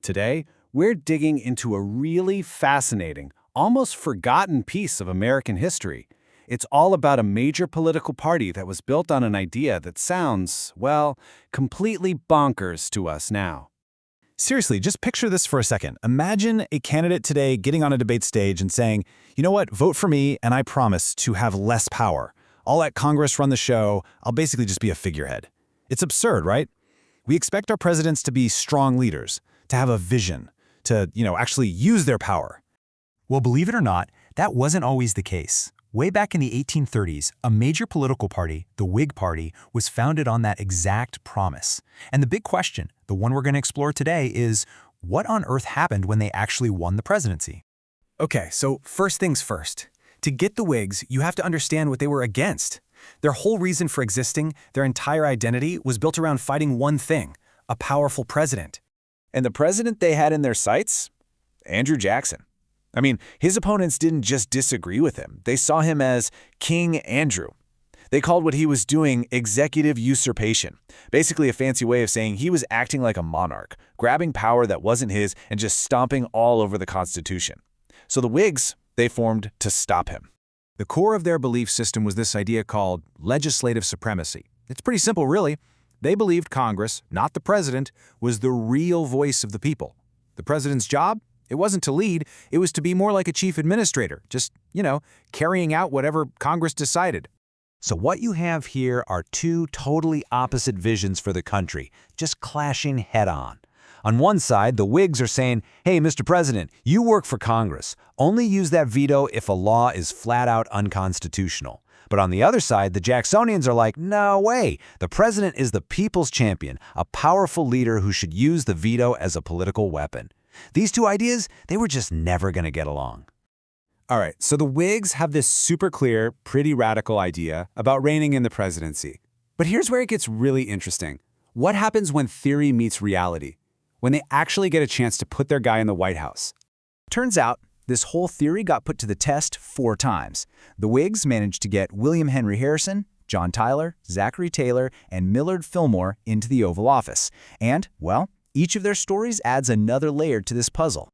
Today, we're digging into a really fascinating, almost forgotten piece of American history. It's all about a major political party that was built on an idea that sounds, well, completely bonkers to us now. Seriously, just picture this for a second. Imagine a candidate today getting on a debate stage and saying, you know what, vote for me and I promise to have less power. I'll let Congress run the show. I'll basically just be a figurehead. It's absurd, right? We expect our presidents to be strong leaders, to have a vision, to, actually use their power. Well, believe it or not, that wasn't always the case. Way back in the 1830s, a major political party, the Whig Party, was founded on that exact promise. And the big question, the one we're going to explore today, is what on earth happened when they actually won the presidency? Okay, so first things first. To get the Whigs, you have to understand what they were against. Their whole reason for existing, their entire identity, was built around fighting one thing: a powerful president. And the president they had in their sights? Andrew Jackson. I mean, his opponents didn't just disagree with him. They saw him as King Andrew. They called what he was doing executive usurpation, basically a fancy way of saying he was acting like a monarch, grabbing power that wasn't his and just stomping all over the Constitution. So the Whigs, they formed to stop him. The core of their belief system was this idea called legislative supremacy. It's pretty simple, really. They believed Congress, not the president, was the real voice of the people. The president's job? It wasn't to lead, it was to be more like a chief administrator, just, carrying out whatever Congress decided. So what you have here are two totally opposite visions for the country, just clashing head-on. On one side, the Whigs are saying, hey, Mr. President, you work for Congress. Only use that veto if a law is flat-out unconstitutional. But on the other side, the Jacksonians are like, no way. The president is the people's champion, a powerful leader who should use the veto as a political weapon. These two ideas, they were just never going to get along. All right, so the Whigs have this super clear, pretty radical idea about reigning in the presidency. But here's where it gets really interesting. What happens when theory meets reality? When they actually get a chance to put their guy in the White House? Turns out, this whole theory got put to the test 4 times. The Whigs managed to get William Henry Harrison, John Tyler, Zachary Taylor, and Millard Fillmore into the Oval Office. And, well, each of their stories adds another layer to this puzzle.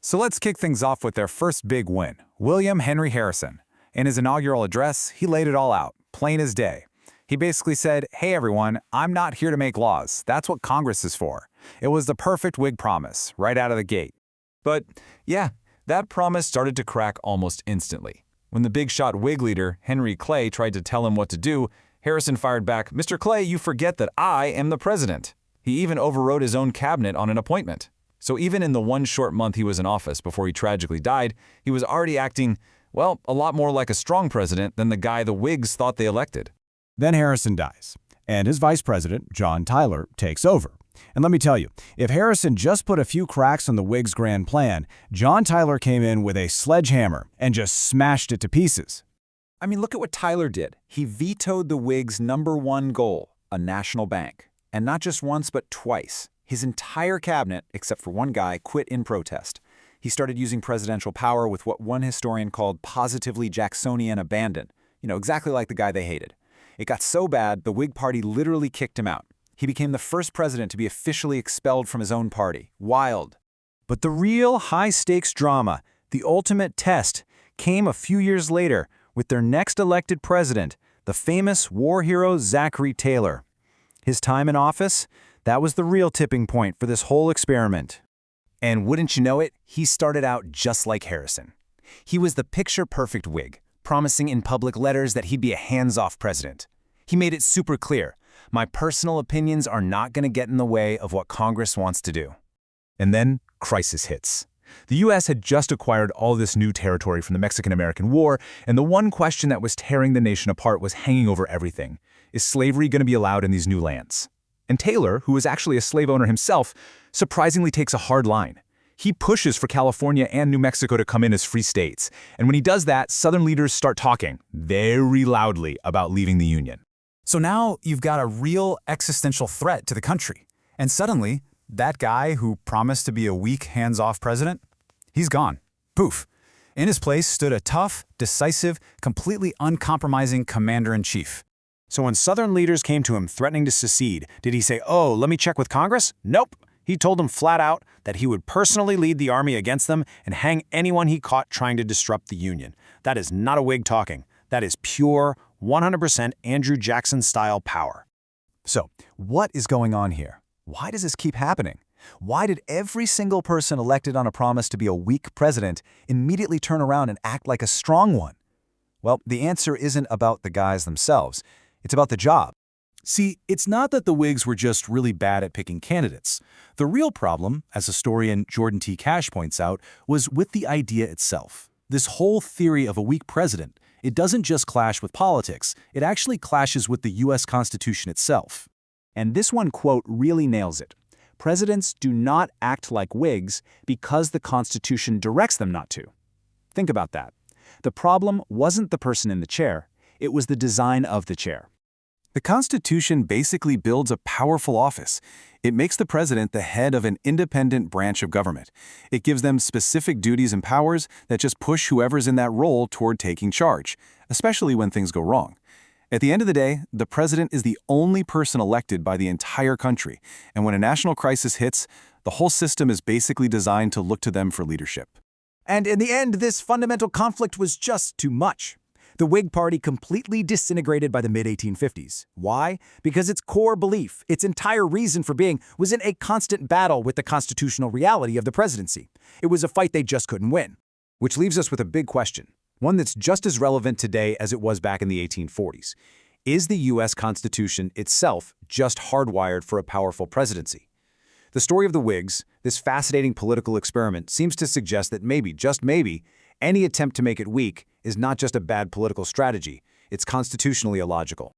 So let's kick things off with their first big win, William Henry Harrison. In his inaugural address, he laid it all out, plain as day. He basically said, hey everyone, I'm not here to make laws. That's what Congress is for. It was the perfect Whig promise, right out of the gate. But yeah, that promise started to crack almost instantly. When the big shot Whig leader, Henry Clay, tried to tell him what to do, Harrison fired back, Mr. Clay, you forget that I am the president. He even overrode his own cabinet on an appointment. So even in the one short month he was in office before he tragically died, he was already acting, well, a lot more like a strong president than the guy the Whigs thought they elected. Then Harrison dies, and his vice president, John Tyler, takes over. And let me tell you, if Harrison just put a few cracks on the Whigs' grand plan, John Tyler came in with a sledgehammer and just smashed it to pieces. I mean, look at what Tyler did. He vetoed the Whigs' #1 goal, a national bank. And not just once, but twice. His entire cabinet, except for one guy, quit in protest. He started using presidential power with what one historian called positively Jacksonian abandon. Exactly like the guy they hated. It got so bad, the Whig Party literally kicked him out. He became the first president to be officially expelled from his own party. Wild. But the real high-stakes drama, the ultimate test, came a few years later with their next elected president, the famous war hero Zachary Taylor. His time in office, that was the real tipping point for this whole experiment. And wouldn't you know it, he started out just like Harrison. He was the picture-perfect Whig, promising in public letters that he'd be a hands-off president. He made it super clear, my personal opinions are not going to get in the way of what Congress wants to do. And then, crisis hits. The U.S. had just acquired all this new territory from the Mexican-American War, and the one question that was tearing the nation apart was hanging over everything. Is slavery going to be allowed in these new lands? And Taylor, who was actually a slave owner himself, surprisingly takes a hard line. He pushes for California and New Mexico to come in as free states. And when he does that, Southern leaders start talking very loudly about leaving the Union. So now you've got a real existential threat to the country. And suddenly, that guy who promised to be a weak, hands-off president, he's gone. Poof. In his place stood a tough, decisive, completely uncompromising commander-in-chief. So when Southern leaders came to him threatening to secede, did he say, oh, let me check with Congress? Nope. He told them flat out that he would personally lead the army against them and hang anyone he caught trying to disrupt the Union. That is not a Whig talking. That is pure, 100% Andrew Jackson-style power. So, what is going on here? Why does this keep happening? Why did every single person elected on a promise to be a weak president immediately turn around and act like a strong one? Well, the answer isn't about the guys themselves. It's about the job. See, it's not that the Whigs were just really bad at picking candidates. The real problem, as historian Jordan T. Cash points out, was with the idea itself. This whole theory of a weak president, it doesn't just clash with politics, it actually clashes with the U.S. Constitution itself. And this one quote really nails it. Presidents do not act like Whigs because the Constitution directs them not to. Think about that. The problem wasn't the person in the chair, it was the design of the chair. The Constitution basically builds a powerful office. It makes the president the head of an independent branch of government. It gives them specific duties and powers that just push whoever's in that role toward taking charge, especially when things go wrong. At the end of the day, the president is the only person elected by the entire country, and when a national crisis hits, the whole system is basically designed to look to them for leadership. And in the end, this fundamental conflict was just too much. The Whig Party completely disintegrated by the mid-1850s. Why? Because its core belief, its entire reason for being, was in a constant battle with the constitutional reality of the presidency. It was a fight they just couldn't win. Which leaves us with a big question, one that's just as relevant today as it was back in the 1840s. Is the U.S. Constitution itself just hardwired for a powerful presidency? The story of the Whigs, this fascinating political experiment, seems to suggest that maybe, just maybe, any attempt to make it weak is not just a bad political strategy, it's constitutionally illogical.